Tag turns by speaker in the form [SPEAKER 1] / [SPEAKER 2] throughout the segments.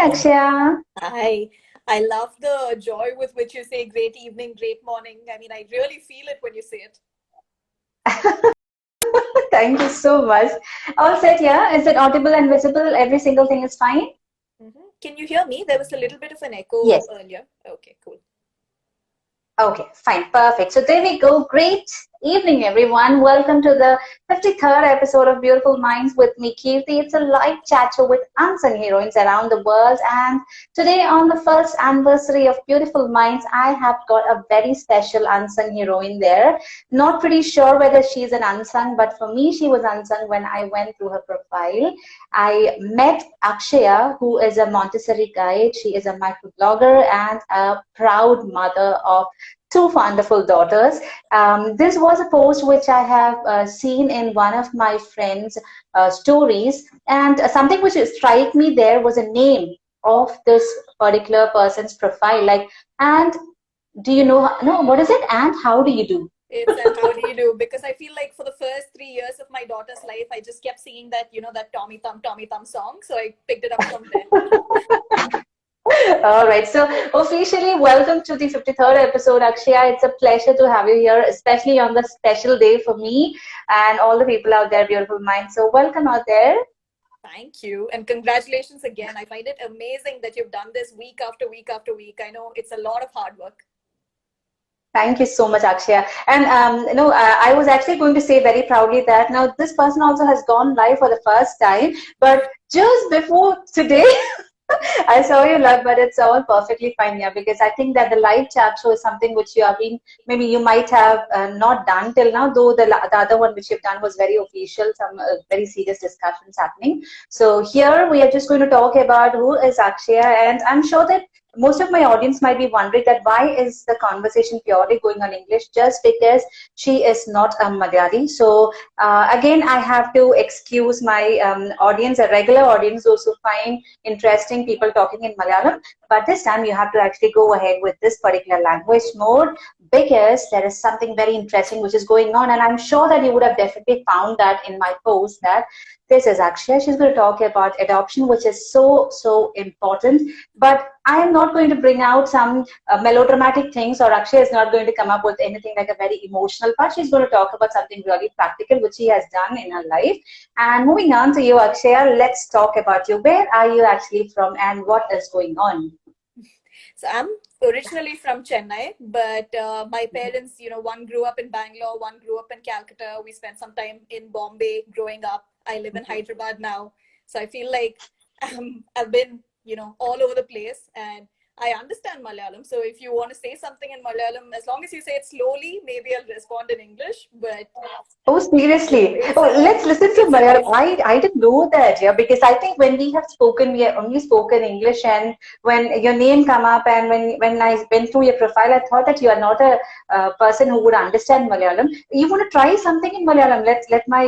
[SPEAKER 1] Akshaya.
[SPEAKER 2] I love the joy with which you say great evening, great morning. I mean, I really feel it when you say it.
[SPEAKER 1] Thank you so much. All set, yeah? Is it audible and visible? Every single thing is fine?
[SPEAKER 2] Can you hear me? There was a little bit of an echo
[SPEAKER 1] Yes.
[SPEAKER 2] earlier. Okay, cool.
[SPEAKER 1] Okay, fine, perfect. So there we go. Great evening, everyone. Welcome to the 53rd episode of Beautiful Minds with me, Kirthi. It's a live chat show with unsung heroines around the world. And today, on the first anniversary of Beautiful Minds, I have got a very special unsung heroine there. Not pretty sure whether she's an unsung, but for me, she was unsung when I went through her profile. I met Akshaya, who is a Montessori guide. She is a microblogger and a proud mother of two wonderful daughters. This was a post which I have seen in one of my friends' stories, and something which struck me there was a name of this particular person's profile. Like, and do you know? No, what is it? And how do you do?
[SPEAKER 2] It's and how do you do? Because I feel like for the first 3 years of my daughter's life, I just kept singing that Tommy Thumb song. So I picked it up from there.
[SPEAKER 1] All right. So officially, welcome to the 53rd episode, Akshaya. It's a pleasure to have you here, especially on the special day for me and all the people out there, beautiful minds. So welcome out there.
[SPEAKER 2] Thank you. And congratulations again. I find it amazing that you've done this week after week after week. I know it's a lot of hard work.
[SPEAKER 1] Thank you so much, Akshaya. And I was actually going to say very proudly that now this person also has gone live for the first time, but just before today, I saw your love, but it's all perfectly fine, yeah, because I think that the live chat show is something which you have been, maybe you might have not done till now, though the other one which you've done was very official, some very serious discussions happening. So here we are just going to talk about who is Akshaya, and I'm sure that most of my audience might be wondering that why is the conversation purely going on English, just because she is not a Malayali. So again, I have to excuse my audience, a regular audience, those who find interesting people talking in Malayalam. But this time you have to actually go ahead with this particular language mode because there is something very interesting which is going on. And I'm sure that you would have definitely found that in my post that this is Akshaya. She's going to talk about adoption, which is so important. But I am not going to bring out some melodramatic things, or Akshaya is not going to come up with anything like a very emotional part. She's going to talk about something really practical, which she has done in her life. And moving on to you, Akshaya, let's talk about you. Where are you actually from and what is going on?
[SPEAKER 2] So I'm originally from Chennai, but my parents, one grew up in Bangalore, one grew up in Calcutta. We spent some time in Bombay growing up. I live in Hyderabad now. So I feel like I've been, all over the place, and I understand Malayalam. So if you want to say something in Malayalam, as long as you say it slowly, maybe I'll respond in English. But
[SPEAKER 1] Oh, seriously.
[SPEAKER 2] it's
[SPEAKER 1] Oh,
[SPEAKER 2] a
[SPEAKER 1] let's listen to
[SPEAKER 2] it's a
[SPEAKER 1] Malayalam.
[SPEAKER 2] mix.
[SPEAKER 1] I didn't know that, yeah, because I think when we have spoken, we have only spoken English, and when your name come up and when I went through your profile, I thought that you are not a person who would understand Malayalam. You want to try something in Malayalam? Let my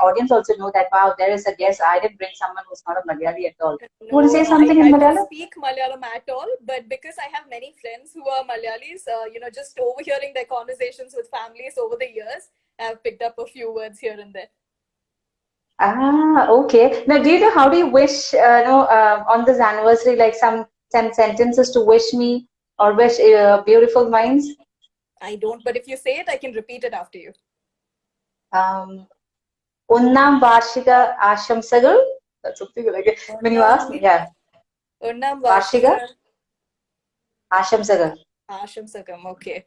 [SPEAKER 1] audience also know that, wow, there is a guest. I didn't bring someone who's not a Malayali at all. You want to
[SPEAKER 2] No,
[SPEAKER 1] say
[SPEAKER 2] I,
[SPEAKER 1] something in
[SPEAKER 2] I don't
[SPEAKER 1] Malayalam?
[SPEAKER 2] speak Malayalam at all, but because I have many friends who are Malayalis, just overhearing their conversations with families over the years, I've picked up a few words here and there.
[SPEAKER 1] Ah, okay. Now, do you know how do you wish, on this anniversary, like some sentences to wish me or wish beautiful minds?
[SPEAKER 2] I don't, but if you say it, I can repeat it after you.
[SPEAKER 1] Um, ഒന്നാം വാർഷിക ആശംസകൾ. That's something like it. When you ask
[SPEAKER 2] Onnam,
[SPEAKER 1] me, yeah,
[SPEAKER 2] Onnam
[SPEAKER 1] വാർഷിക
[SPEAKER 2] Varshika
[SPEAKER 1] ആശംസകൾ.
[SPEAKER 2] Ashamsakam. Okay.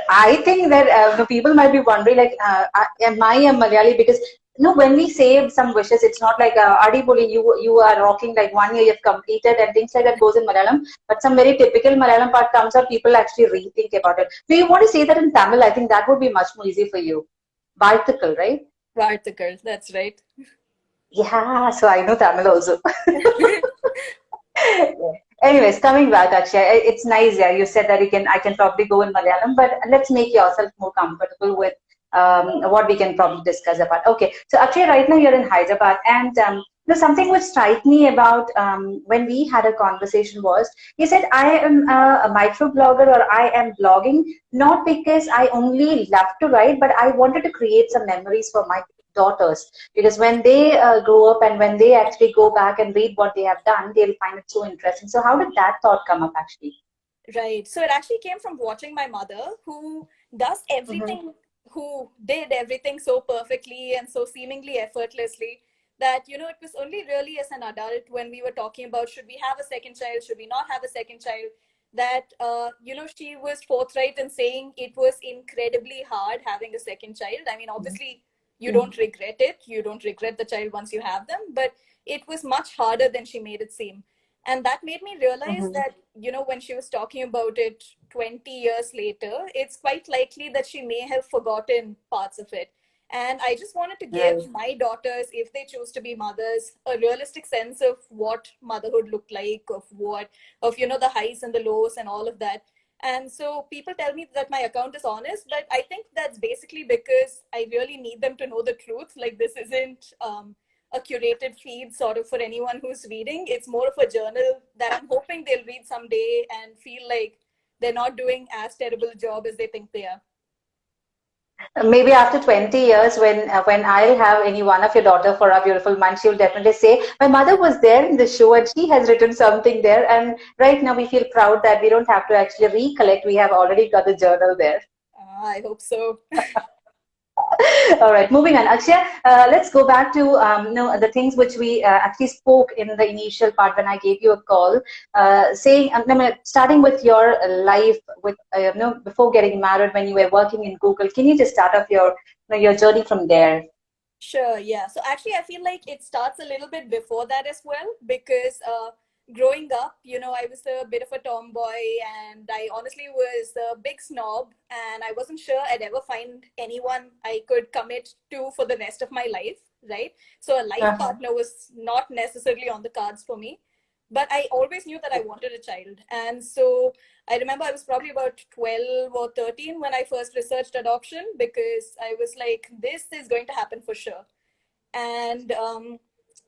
[SPEAKER 1] I think that the people might be wondering, like, am I a Malayali? Because when we say some wishes, it's not like Adipoli, you are rocking like 1 year you've completed and things like that goes in Malayalam. But some very typical Malayalam part comes out, people actually rethink about it. Do you want to say that in Tamil? I think that would be much more easy for you. Varthakal, right?
[SPEAKER 2] Vartakal, that's right.
[SPEAKER 1] Yeah, so I know Tamil also. Anyways, coming back, Akshay, it's nice. Yeah, you said that I can probably go in Malayalam, but let's make yourself more comfortable with what we can probably discuss about. Okay, so Akshay, right now you're in Hyderabad, and something which struck me about when we had a conversation was you said I am a microblogger or I am blogging not because I only love to write, but I wanted to create some memories for my daughters, because when they grow up and when they actually go back and read what they have done, they'll find it so interesting. So how did that thought come up actually?
[SPEAKER 2] Right. So it actually came from watching my mother, who does
[SPEAKER 1] Mm-hmm.
[SPEAKER 2] everything, who did everything so perfectly and so seemingly effortlessly that, it was only really as an adult when we were talking about should we have a second child, should we not have a second child, that, she was forthright in saying it was incredibly hard having a second child. I mean, obviously, you don't regret it. You don't regret the child once you have them, but it was much harder than she made it seem. And that made me realize
[SPEAKER 1] Mm-hmm.
[SPEAKER 2] that, when she was talking about it 20 years later, it's quite likely that she may have forgotten parts of it. And I just wanted to
[SPEAKER 1] Right.
[SPEAKER 2] give my daughters, if they choose to be mothers, a realistic sense of what motherhood looked like, of the highs and the lows and all of that. And so people tell me that my account is honest, but I think that's basically because I really need them to know the truth. Like, this isn't a curated feed sort of for anyone who's reading. It's more of a journal that I'm hoping they'll read someday and feel like they're not doing as terrible a job as they think they are.
[SPEAKER 1] Maybe after 20 years, when I'll have any one of your daughter for our beautiful mind, she'll definitely say, "My mother was there in the show and she has written something there." And right now, we feel proud that we don't have to actually recollect. We have already got the journal there.
[SPEAKER 2] I hope so.
[SPEAKER 1] All right, moving on. Akshay, let's go back to the things which we actually spoke in the initial part when I gave you a call, saying, starting with your life with before getting married when you were working in Google. Can you just start off your journey from there?
[SPEAKER 2] Sure, yeah. So actually, I feel like it starts a little bit before that as well, because growing up, I was a bit of a tomboy, and I honestly was a big snob, and I wasn't sure I'd ever find anyone I could commit to for the rest of my life, right? So a life
[SPEAKER 1] Uh-huh.
[SPEAKER 2] partner was not necessarily on the cards for me, but I always knew that I wanted a child. And so I remember I was probably about 12 or 13 when I first researched adoption, because I was like, this is going to happen for sure. And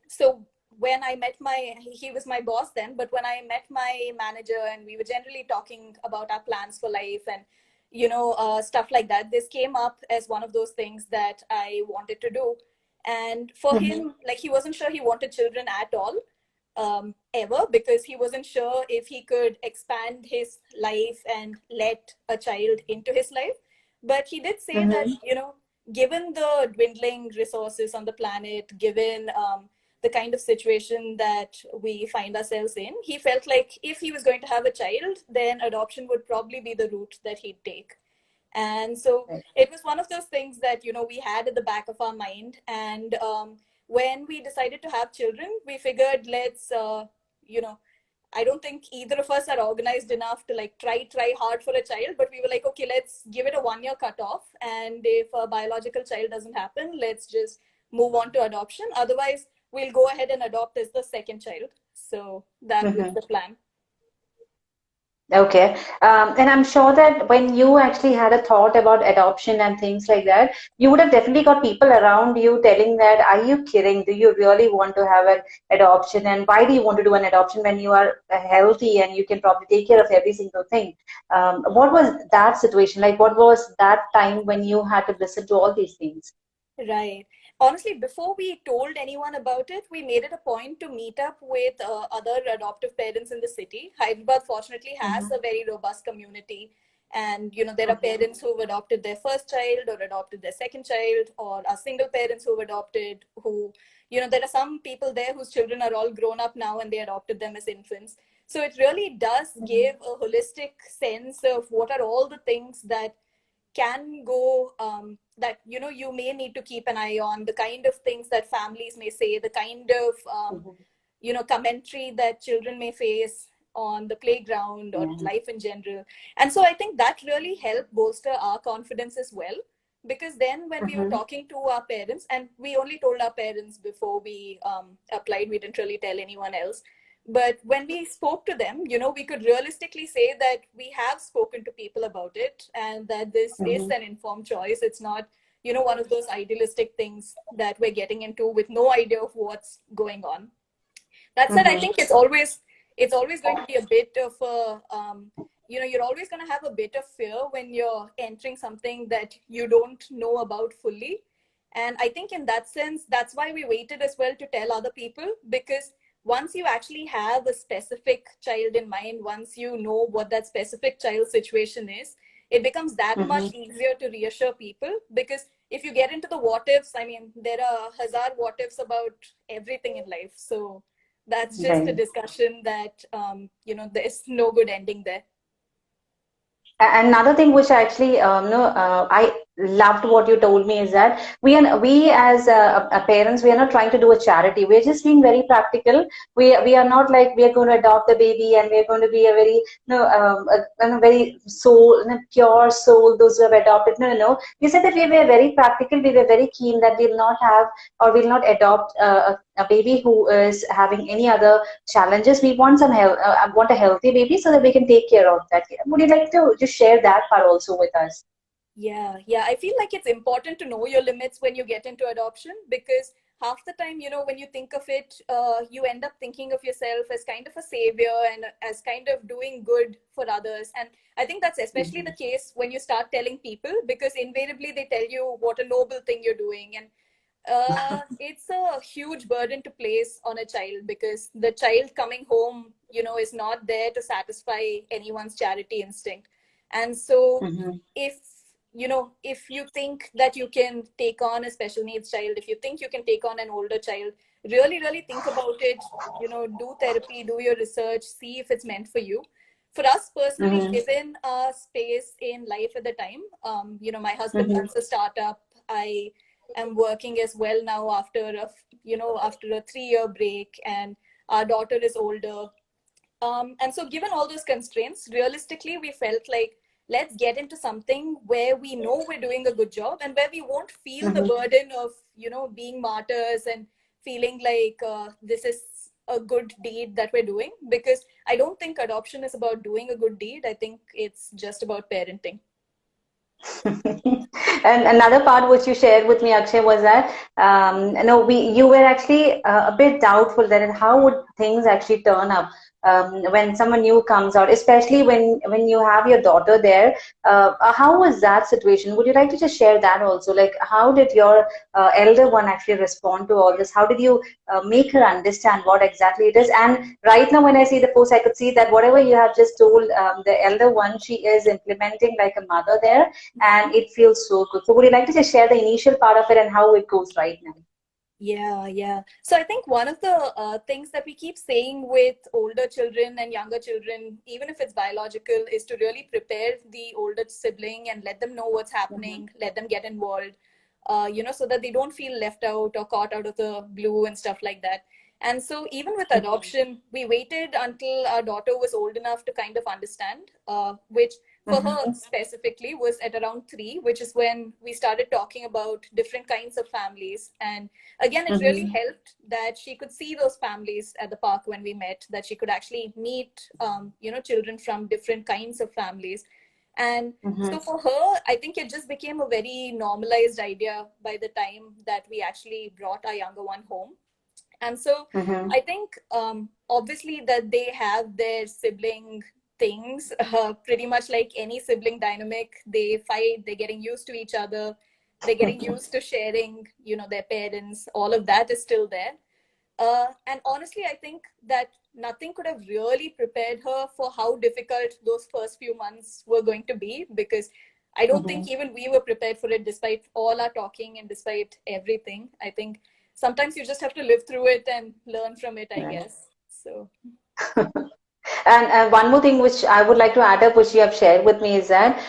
[SPEAKER 2] so when I met he was my boss then, but when I met my manager and we were generally talking about our plans for life and, stuff like that, this came up as one of those things that I wanted to do. And for
[SPEAKER 1] Mhm.
[SPEAKER 2] him, like, he wasn't sure he wanted children at all, ever, because he wasn't sure if he could expand his life and let a child into his life. But he did say that,
[SPEAKER 1] Mhm.
[SPEAKER 2] given the dwindling resources on the planet, given the kind of situation that we find ourselves in, he felt like if he was going to have a child, then adoption would probably be the route that he'd take. And so
[SPEAKER 1] Right.
[SPEAKER 2] it was one of those things that, we had at the back of our mind. And when we decided to have children, we figured, let's, I don't think either of us are organized enough to like try hard for a child, but we were like, okay, let's give it a 1 year cutoff. And if a biological child doesn't happen, let's just move on to adoption. Otherwise, we'll go ahead and adopt as the second child. So that was
[SPEAKER 1] Mhm.
[SPEAKER 2] the plan.
[SPEAKER 1] Okay. And I'm sure that when you actually had a thought about adoption and things like that, you would have definitely got people around you telling that, are you kidding? Do you really want to have an adoption? And why do you want to do an adoption when you are healthy and you can probably take care of every single thing? What was that situation like? What was that time when you had to listen to all these things?
[SPEAKER 2] Right. Honestly, before we told anyone about it, we made it a point to meet up with other adoptive parents in the city. Hyderabad, fortunately, has
[SPEAKER 1] Mhm.
[SPEAKER 2] a very robust community. And, there are
[SPEAKER 1] Mhm.
[SPEAKER 2] parents who've adopted their first child or adopted their second child, or are single parents who've adopted, there are some people there whose children are all grown up now and they adopted them as infants. So it really does
[SPEAKER 1] Mhm.
[SPEAKER 2] give a holistic sense of what are all the things that can go, that you may need to keep an eye on, the kind of things that families may say, the kind of
[SPEAKER 1] Mhm.
[SPEAKER 2] commentary that children may face on the playground or
[SPEAKER 1] Yeah.
[SPEAKER 2] life in general. And so I think that really helped bolster our confidence as well, because then when we were
[SPEAKER 1] Mhm.
[SPEAKER 2] talking to our parents, and we only told our parents before we applied, we didn't really tell anyone else, but when we spoke to them, we could realistically say that we have spoken to people about it and that this is
[SPEAKER 1] Mhm.
[SPEAKER 2] an informed choice. It's not, one of those idealistic things that we're getting into with no idea of what's going on. That said, I
[SPEAKER 1] Mhm.
[SPEAKER 2] think it's always going to be a bit of a, you're always going to have a bit of fear when you're entering something that you don't know about fully. And I think in that sense, that's why we waited as well to tell other people, because once you actually have a specific child in mind, once you know what that specific child situation is, it becomes that
[SPEAKER 1] Mm-hmm.
[SPEAKER 2] much easier to reassure people. Because if you get into the what ifs, I mean, there are hazard what ifs about everything in life. So that's just a
[SPEAKER 1] Right.
[SPEAKER 2] discussion that, there's no good ending there.
[SPEAKER 1] Another thing which actually, no, I loved what you told me is that we as parents, we are not trying to do a charity. We're just being very practical. We are not like we are going to adopt a baby and we're going to be a very very soul, pure soul. Those who have adopted, no, no, no. You said that we were very practical. We were very keen that we'll not have or we'll not adopt a baby who is having any other challenges. We want some health, want a healthy baby so that we can take care of that. Would you like to just share that part also with us?
[SPEAKER 2] Yeah. I feel like it's important to know your limits when you get into adoption, because half the time, when you think of it, you end up thinking of yourself as kind of a savior and as kind of doing good for others. And I think that's especially the case when you start telling people, because invariably they tell you what a noble thing you're doing. And it's a huge burden to place on a child, because the child coming home, is not there to satisfy anyone's charity instinct. And so
[SPEAKER 1] Mm-hmm.
[SPEAKER 2] if if you think that you can take on a special needs child, if you think you can take on an older child, really think about it. Do therapy, do your research, see if it's meant for you. For us personally,
[SPEAKER 1] Mm-hmm.
[SPEAKER 2] given a space in life at the time, my husband
[SPEAKER 1] Mm-hmm.
[SPEAKER 2] runs a startup. I am working as well now after a 3-year break, and our daughter is older. And so, given all those constraints, realistically, we felt like, let's get into something where we know we're doing a good job and where we won't feel the
[SPEAKER 1] Mm-hmm.
[SPEAKER 2] burden of, being martyrs and feeling like this is a good deed that we're doing. Because I don't think adoption is about doing a good deed. I think it's just about parenting.
[SPEAKER 1] And another part which you shared with me, Akshay, was that no, you were actually a bit doubtful that how would things actually turn up when someone new comes out, especially when you have your daughter there. How was that situation? Would you like to just share that also? Like, how did your elder one actually respond to all this? How did you make her understand what exactly it is? And right now, when I see the post, I could see that whatever you have just told the elder one, she is implementing like a mother there, and it feels so good. So would you like to just share the initial part of it and how it goes right now?
[SPEAKER 2] Yeah. So I think one of the things that we keep saying with older children and younger children, even if it's biological, is to really prepare the older sibling and let them know what's
[SPEAKER 1] Mm-hmm.
[SPEAKER 2] happening, let them get involved, so that they don't feel left out or caught out of the blue and stuff like that. And so even with adoption, we waited until our daughter was old enough to kind of understand, which for her
[SPEAKER 1] Mm-hmm.
[SPEAKER 2] specifically was at around 3, which is when we started talking about different kinds of families. And again, it really
[SPEAKER 1] Mm-hmm.
[SPEAKER 2] helped that she could see those families at the park when we met, that she could actually meet children from different kinds of families. And
[SPEAKER 1] Mm-hmm.
[SPEAKER 2] so for her, I think it just became a very normalized idea by the time that we actually brought our younger one home. And so
[SPEAKER 1] Mm-hmm.
[SPEAKER 2] I think obviously that they have their sibling things, pretty much like any sibling dynamic. They fight, they're getting used to each other, they're getting used to sharing, their parents. All of that is still there. And honestly, I think that nothing could have really prepared her for how difficult those first few months were going to be, because I don't think
[SPEAKER 1] Mm-hmm.
[SPEAKER 2] even we were prepared for it, despite all our talking and despite everything. I think sometimes you just have to live through it and learn from it, I
[SPEAKER 1] Right.
[SPEAKER 2] guess. So,
[SPEAKER 1] And one more thing which I would like to add up, which you have shared with me, is that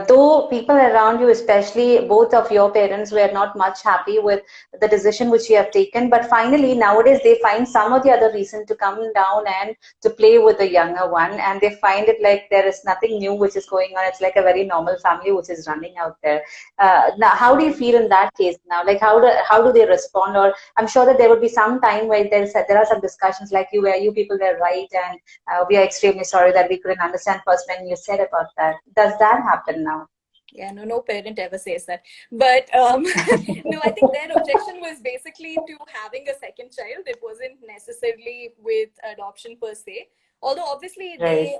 [SPEAKER 1] though people around you, especially both of your parents, were not much happy with the decision which you have taken, but finally nowadays they find some or the other reason to come down and to play with the younger one, and they find it like there is nothing new which is going on. It's like a very normal family which is running out there. Now, how do you
[SPEAKER 2] right.
[SPEAKER 1] feel in that case now? Like, how do they respond? Or I'm sure that there would be some time where there are some discussions like you where you people were right and we are extremely sorry that we couldn't understand first when you said about that. Does that happen now?
[SPEAKER 2] Yeah, no parent ever says that. But no, I think their objection was basically to having a second child. It wasn't necessarily with adoption per se. Although obviously
[SPEAKER 1] Right.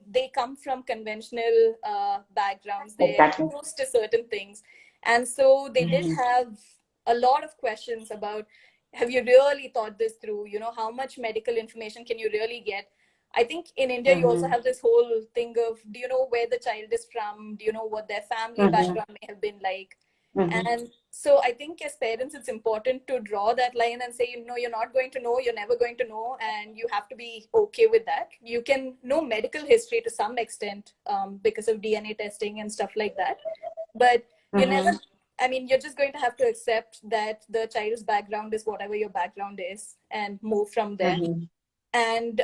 [SPEAKER 2] they come from conventional backgrounds. They're
[SPEAKER 1] Exactly.
[SPEAKER 2] used to certain things. And so they did
[SPEAKER 1] Mm-hmm.
[SPEAKER 2] have a lot of questions about, have you really thought this through? How much medical information can you really get? I think in India, you also
[SPEAKER 1] Mm-hmm.
[SPEAKER 2] have this whole thing of, do you know where the child is from? Do you know what their family
[SPEAKER 1] Mm-hmm.
[SPEAKER 2] background may have been like?
[SPEAKER 1] Mm-hmm.
[SPEAKER 2] And so I think as parents, it's important to draw that line and say, you're not going to know, you're never going to know, and you have to be okay with that. You can know medical history to some extent because of DNA testing and stuff like that. But you never,
[SPEAKER 1] Mm-hmm.
[SPEAKER 2] I mean, you're just going to have to accept that the child's background is whatever your background is and move from there.
[SPEAKER 1] Mm-hmm.
[SPEAKER 2] And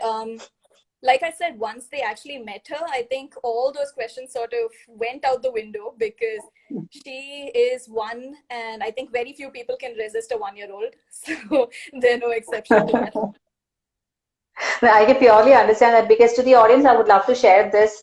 [SPEAKER 2] like I said, once they actually met her, I think all those questions sort of went out the window because she is one, and I think very few people can resist a 1-year old. So they're no exception to that.
[SPEAKER 1] No, I can purely understand that because to the audience, I would love to share this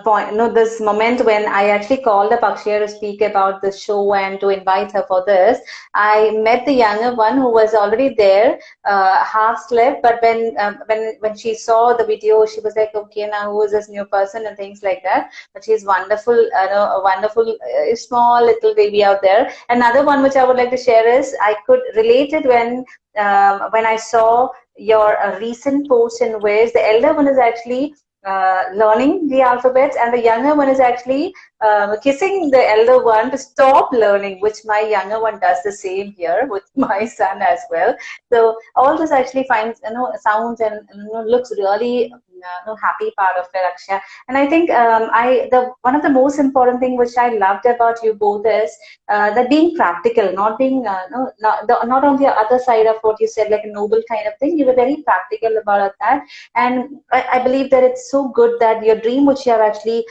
[SPEAKER 1] point, no, this moment when I actually called up Akshaya to speak about the show and to invite her for this. I met the younger one who was already there, half slept, but when she saw the video, she was like, okay, now who is this new person and things like that. But she's wonderful, a wonderful small little baby out there. Another one which I would like to share is I could relate it when I saw your recent post in which the elder one is actually learning the alphabets and the younger one is actually kissing the elder one to stop learning, which my younger one does the same here with my son as well. So all this actually finds, sounds and looks really happy part of it, Akshay. And I think the one of the most important thing which I loved about you both is that being practical, not being no, not on the other side of what you said, like a noble kind of thing. You were very practical about that, and I believe that it's so good that your dream, which you have actually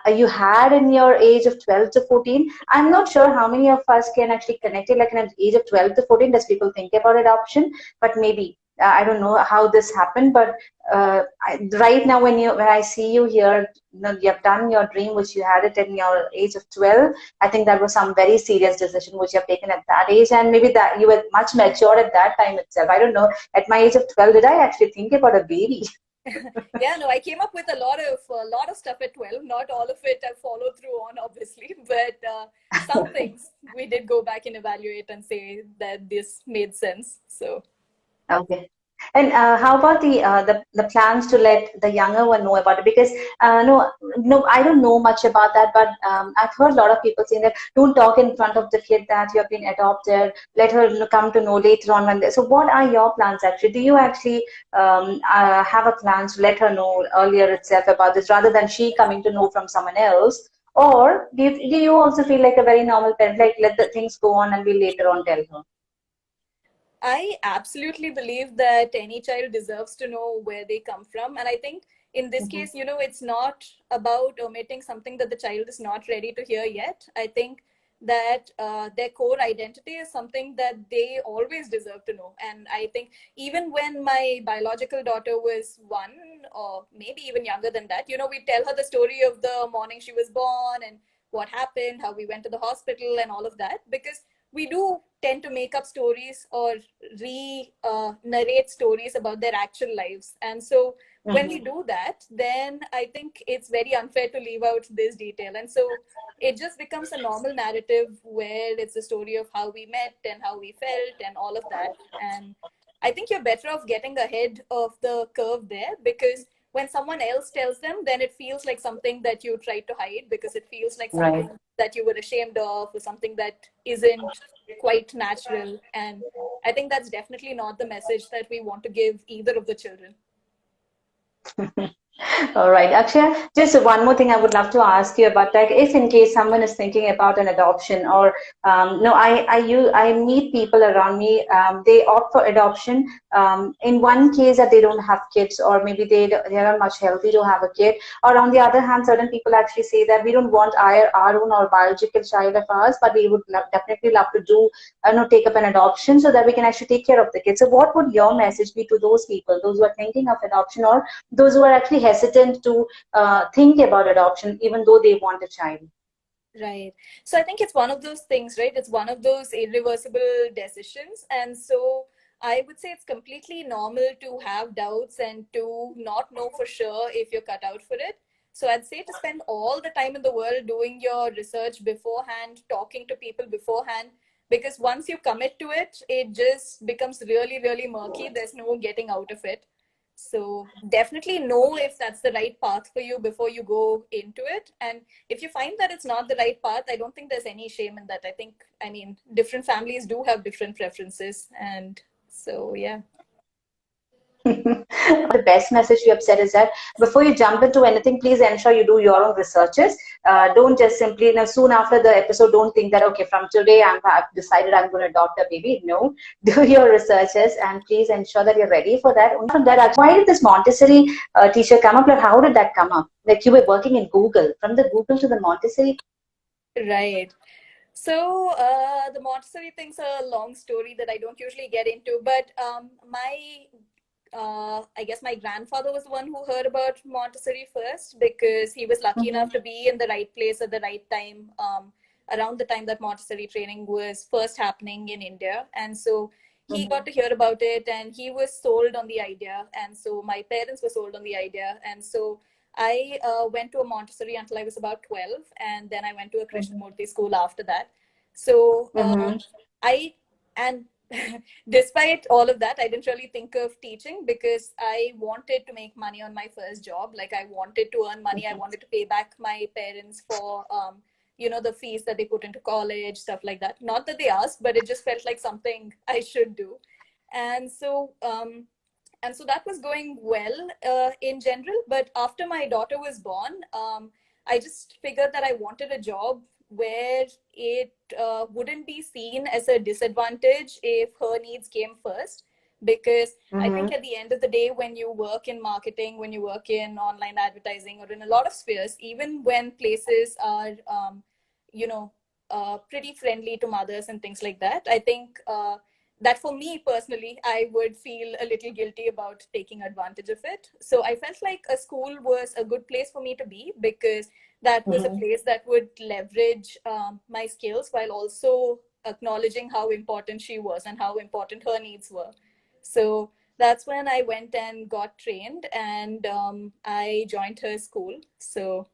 [SPEAKER 1] you had in your age of 12 to 14. I'm not sure how many of us can actually connect it, like in an age of 12 to 14, does people think about adoption? But maybe. I don't know how this happened, but right now when I see you here, you have done your dream, which you had it in your age of 12. I think that was some very serious decision which you have taken at that age, and maybe that you were much matured at that time itself. I don't know. At my age of 12, did I actually think about a baby?
[SPEAKER 2] Yeah, no, I came up with a lot of stuff at 12. Not all of it I followed through on, obviously, but some things we did go back and evaluate and say that this made sense. So
[SPEAKER 1] Okay. And how about the plans to let the younger one know about it? Because no, I don't know much about that, but I've heard a lot of people saying that don't talk in front of the kid that you have been adopted. Let her come to know later on when. So, what are your plans actually? Do you actually have a plan to let her know earlier itself about this, rather than she coming to know from someone else? Or do you also feel like a very normal parent, like let the things go on and we later on tell her?
[SPEAKER 2] I absolutely believe that any child deserves to know where they come from. And I think in this
[SPEAKER 1] Mm-hmm.
[SPEAKER 2] case, it's not about omitting something that the child is not ready to hear yet. I think that their core identity is something that they always deserve to know. And I think even when my biological daughter was 1, or maybe even younger than that, we tell her the story of the morning she was born and what happened, how we went to the hospital and all of that, because we do tend to make up stories or re-narrate stories about their actual lives. And so when we
[SPEAKER 1] Mm-hmm.
[SPEAKER 2] do that, then I think it's very unfair to leave out this detail. And so it just becomes a normal narrative where it's a story of how we met and how we felt and all of that. And I think you're better off getting ahead of the curve there, because when someone else tells them, then it feels like something that you tried to hide, because it feels like
[SPEAKER 1] Right.
[SPEAKER 2] something that you were ashamed of or something that isn't quite natural. And I think that's definitely not the message that we want to give either of the children.
[SPEAKER 1] All right, Akshay, just one more thing I would love to ask you about, like, if in case someone is thinking about an adoption, or no, I meet people around me, they opt for adoption. In one case that they don't have kids, or maybe they're not much healthy to have a kid, or on the other hand, certain people actually say that we don't want our own or biological child of ours, but we would definitely love to do, take up an adoption so that we can actually take care of the kids. So, what would your message be to those people, those who are thinking of adoption, or those who are actually hesitant to think about adoption even though they want a child?
[SPEAKER 2] Right. So I think it's one of those things, right? It's one of those irreversible decisions. And so I would say it's completely normal to have doubts and to not know for sure if you're cut out for it. So I'd say to spend all the time in the world doing your research beforehand, talking to people beforehand, because once you commit to it, it just becomes really, really murky. There's no getting out of it. So definitely know if that's the right path for you before you go into it. And if you find that it's not the right path, I don't think there's any shame in that. I mean, different families do have different preferences. And so, yeah.
[SPEAKER 1] The best message you have said is that before you jump into anything, please ensure you do your own researches. Don't just simply, soon after the episode, don't think that, okay, from today I've decided I'm going to adopt a baby. No, do your researches and please ensure that you're ready for that. Only from that, why did this Montessori teacher come up? Like, how did that come up? Like you were working in Google, from the Google to the Montessori.
[SPEAKER 2] Right. So the Montessori thing's a long story that I don't usually get into, but I guess my grandfather was the one who heard about Montessori first because he was lucky enough to be in the right place at the right time around the time that Montessori training was first happening in India. And so he got to hear about it and he was sold on the idea. And so my parents were sold on the idea. And so I went to a Montessori until I was about 12. And then I went to a Krishnamurti school after that. So I, and despite all of that, I didn't really think of teaching because I wanted to make money on my first job. Like I wanted to earn money. I wanted to pay back my parents for, the fees that they put into college, stuff like that. Not that they asked, but it just felt like something I should do. And so, that was going well in general. But after my daughter was born, I just figured that I wanted a job where it wouldn't be seen as a disadvantage if her needs came first. Because I think at the end of the day, when you work in marketing, when you work in online advertising, or in a lot of spheres, even when places are, pretty friendly to mothers and things like that, I think that for me personally, I would feel a little guilty about taking advantage of it. So I felt like a school was a good place for me to be because that was a place that would leverage my skills while also acknowledging how important she was and how important her needs were. So that's when I went and got trained and I joined her school. So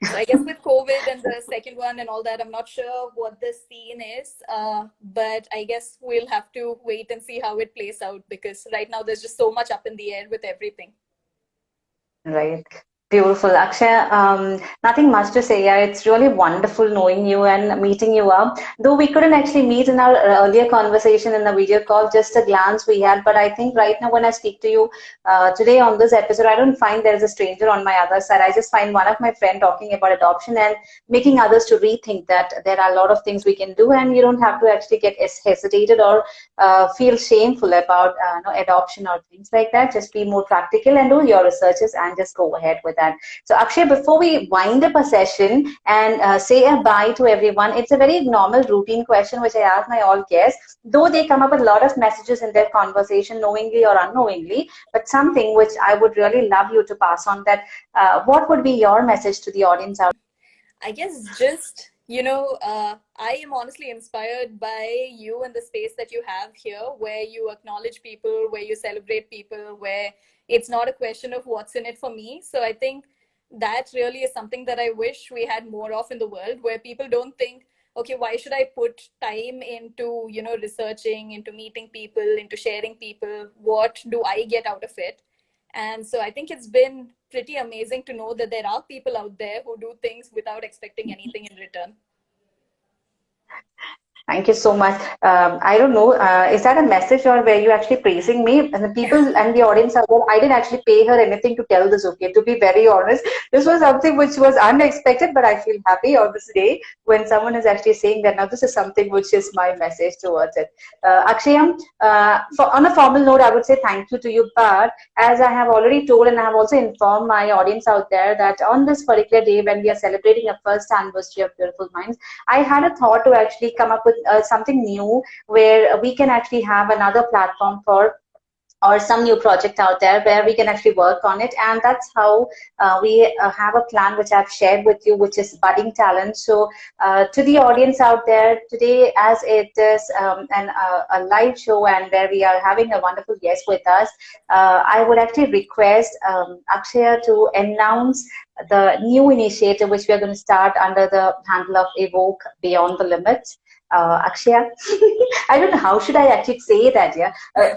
[SPEAKER 2] I guess with COVID and the second one and all that, I'm not sure what the scene is, but I guess we'll have to wait and see how it plays out because right now there's just so much up in the air with everything.
[SPEAKER 1] Right. Beautiful. Akshay, nothing much to say. Yeah, it's really wonderful knowing you and meeting you up. Though we couldn't actually meet in our earlier conversation in the video call, just a glance we had. But I think right now when I speak to you today on this episode, I don't find there's a stranger on my other side. I just find one of my friend talking about adoption and making others to rethink that there are a lot of things we can do and you don't have to actually get hesitated or feel shameful about adoption or things like that. Just be more practical and do your researches and just go ahead with that. So Akshay, before we wind up a session and say a bye to everyone, it's a very normal routine question which I ask my all guests, though they come up with a lot of messages in their conversation, knowingly or unknowingly, but something which I would really love you to pass on that, what would be your message to the audience out?
[SPEAKER 2] I guess just, I am honestly inspired by you and the space that you have here, where you acknowledge people, where you celebrate people, where it's not a question of what's in it for me. So I think that really is something that I wish we had more of in the world, where people don't think, okay, why should I put time into, researching, into meeting people, into sharing people? What do I get out of it? And so I think it's been pretty amazing to know that there are people out there who do things without expecting anything in return.
[SPEAKER 1] Thank you so much. I don't know, is that a message or were you actually praising me? And the people and the audience are there, I didn't actually pay her anything to tell this, okay? To be very honest, this was something which was unexpected, but I feel happy on this day when someone is actually saying that now this is something which is my message towards it. Akshayam, on a formal note, I would say thank you to you, but as I have already told and I have also informed my audience out there that on this particular day when we are celebrating a first anniversary of Beautiful Minds, I had a thought to actually come up with something new where we can actually have another platform for or some new project out there where we can actually work on it. And that's how we have a plan which I've shared with you, which is budding talent. So to the audience out there today, as it is a live show and where we are having a wonderful guest with us, I would actually request Akshaya to announce the new initiative which we are going to start under the handle of Evoke Beyond the Limits. Akshaya, I don't know how should I actually say that. Yeah,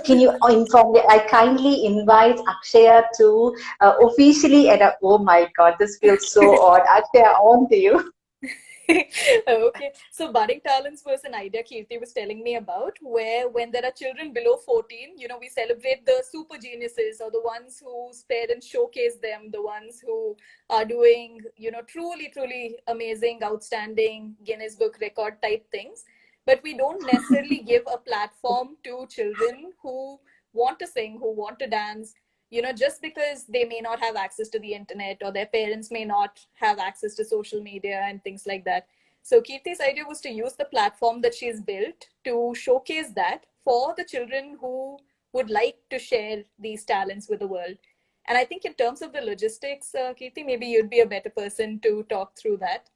[SPEAKER 1] can you inform me? I kindly invite Akshaya to officially. Oh my God, this feels so odd. Akshaya, on to you.
[SPEAKER 2] Okay, so budding talents was an idea Kirti was telling me about, where when there are children below 14, we celebrate the super geniuses, or the ones whose parents showcase them, the ones who are doing, truly, truly amazing, outstanding Guinness Book record type things. But we don't necessarily give a platform to children who want to sing, who want to dance, just because they may not have access to the internet, or their parents may not have access to social media and things like that. So Kirti's idea was to use the platform that she's built to showcase that for the children who would like to share these talents with the world. And I think in terms of the logistics, Kirti, maybe you'd be a better person to talk through that.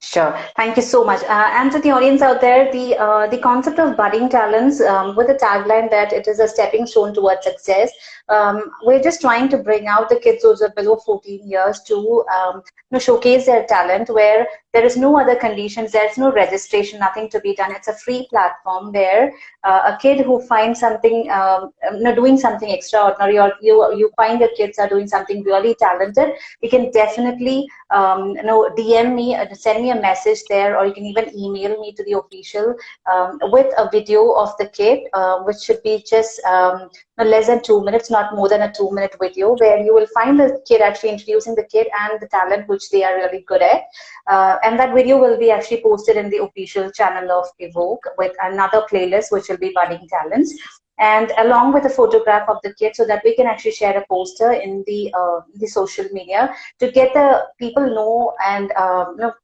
[SPEAKER 1] Sure. Thank you so much. And to the audience out there, the concept of budding talents with the tagline that it is a stepping stone towards success. We're just trying to bring out the kids who are below 14 years to showcase their talent where there is no other conditions, there's no registration, nothing to be done. It's a free platform where a kid who finds something, doing something extraordinary, or you find your kids are doing something really talented, you can definitely DM me, send me a message there, or you can even email me to the official with a video of the kid, which should be just no less than 2 minutes, not more than a 2-minute video, where you will find the kid actually introducing the kid and the talent which they are really good at. And that video will be actually posted in the official channel of Evoke with another playlist, which will be Budding Talents. And along with a photograph of the kid, so that we can actually share a poster in the social media to get the people know and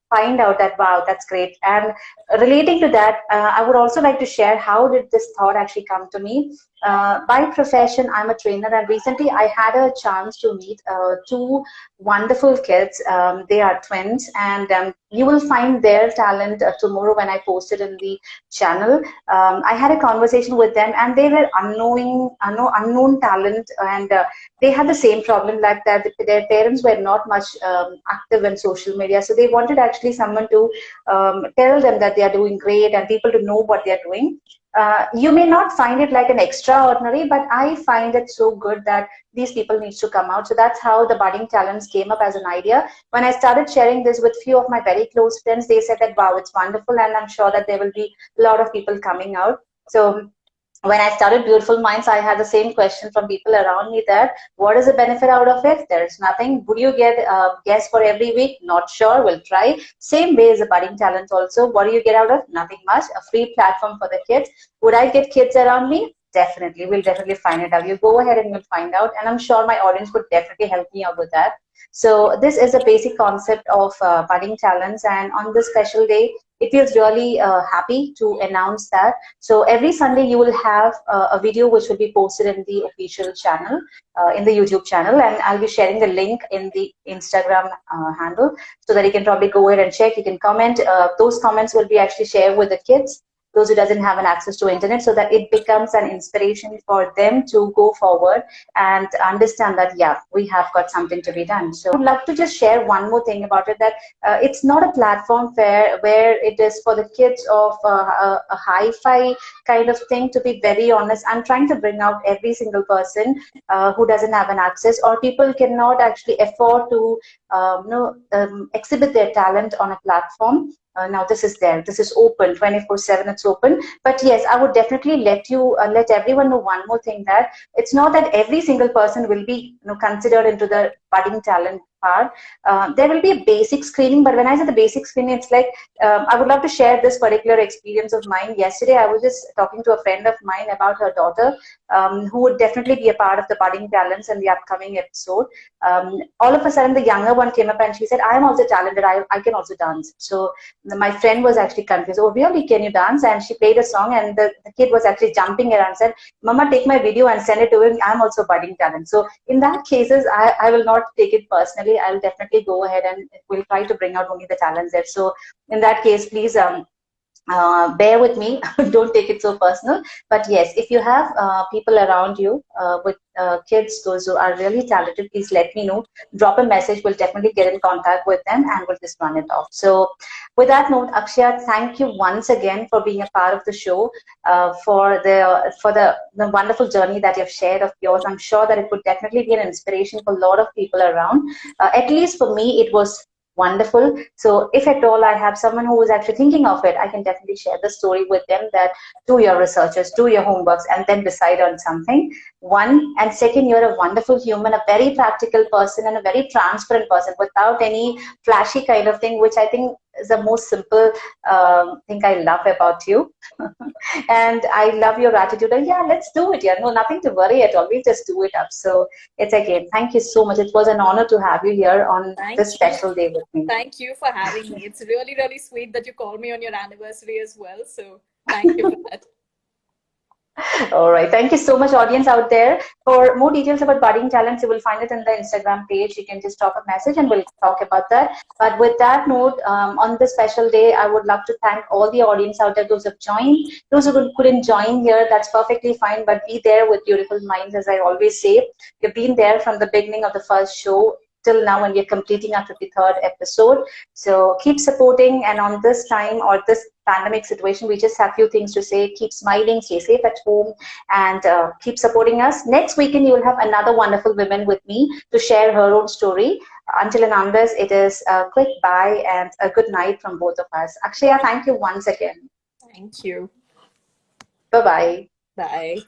[SPEAKER 1] find out that wow, that's great. And relating to that, I would also like to share how did this thought actually come to me. By profession, I'm a trainer, and recently I had a chance to meet two wonderful kids. They are twins, and you will find their talent tomorrow when I post it in the channel. I had a conversation with them, and they were unknown talent, and they had the same problem like that. Their parents were not much active in social media, so they wanted actually someone to tell them that they are doing great and people to know what they are doing. You may not find it like an extraordinary, but I find it so good that these people need to come out. So that's how the budding talents came up as an idea. When I started sharing this with few of my very close friends, they said that wow, it's wonderful, and I'm sure that there will be a lot of people coming out. So when I started Beautiful Minds, I had the same question from people around me that what is the benefit out of it? There's nothing. Would you get guests for every week? Not sure. We'll try. Same way as the budding talents also. What do you get out of? Nothing much. A free platform for the kids. Would I get kids around me? Definitely. We'll definitely find it out. You go ahead and you'll find out. And I'm sure my audience would definitely help me out with that. So this is a basic concept of budding talents. And on this special day, it feels really happy to announce that. So every Sunday you will have a video which will be posted in the official channel, in the YouTube channel, and I'll be sharing the link in the Instagram handle so that you can probably go ahead and check. You can comment. Those comments will be actually shared with the kids, those who doesn't have an access to internet, so that it becomes an inspiration for them to go forward and understand that yeah, we have got something to be done. So I'd love to just share one more thing about it, that it's not a platform where it is for the kids of a hi-fi kind of thing. To be very honest, I'm trying to bring out every single person who doesn't have an access, or people cannot actually afford to exhibit their talent on a platform. Now this is there. This is open 24/7. It's open. But yes, I would definitely let everyone know one more thing, that it's not that every single person will be considered into the budding talent part, there will be a basic screening. But when I say the basic screening, it's like I would love to share this particular experience of mine. Yesterday, I was just talking to a friend of mine about her daughter, who would definitely be a part of the budding talents in the upcoming episode. All of a sudden, the younger one came up and she said, "I am also talented. I can also dance." So my friend was actually confused. "Oh, really? Can you dance?" And she played a song, and the kid was actually jumping around and said, "Mama, take my video and send it to him. I'm also budding talent." So in that cases, I will not take it personally. I'll definitely go ahead and will try to bring out only the talents there. So in that case, please bear with me. Don't take it so personal. But yes, if you have people around you with kids, those who are really talented, please let me know. Drop a message. We'll definitely get in contact with them and we'll just run it off. So with that note, Akshaya, thank you once again for being a part of the show, for the wonderful journey that you've shared of yours. I'm sure that it would definitely be an inspiration for a lot of people around. At least for me, it was wonderful. So if at all I have someone who is actually thinking of it, I can definitely share the story with them that do your researches, do your homeworks, and then decide on something. One, and second, you're a wonderful human, a very practical person and a very transparent person without any flashy kind of thing, which I think is the most simple thing I love about you. And I love your attitude. And yeah, let's do it. Yeah, no, nothing to worry at all. We just do it up. So it's again, thank you so much. It was an honor to have you here on this
[SPEAKER 2] Thank you.
[SPEAKER 1] special day with me.
[SPEAKER 2] Thank you for having me. It's really, really sweet that you called me on your anniversary as well. So thank you for that.
[SPEAKER 1] All right. Thank you so much, audience out there. For more details about budding talents, you will find it in the Instagram page. You can just drop a message and we'll talk about that. But with that note, on this special day, I would love to thank all the audience out there, those who have joined, those who couldn't join here, that's perfectly fine, but be there with beautiful minds, as I always say. You've been there from the beginning of the first show till now, and we're completing our 53rd episode. So keep supporting, and on this time or this pandemic situation, we just have few things to say. Keep smiling, stay safe at home, and keep supporting us. Next weekend, you will have another wonderful woman with me to share her own story. Until and unless, it is a quick bye and a good night from both of us. Akshaya, thank you once again.
[SPEAKER 2] Thank you.
[SPEAKER 1] Bye-bye.
[SPEAKER 2] Bye.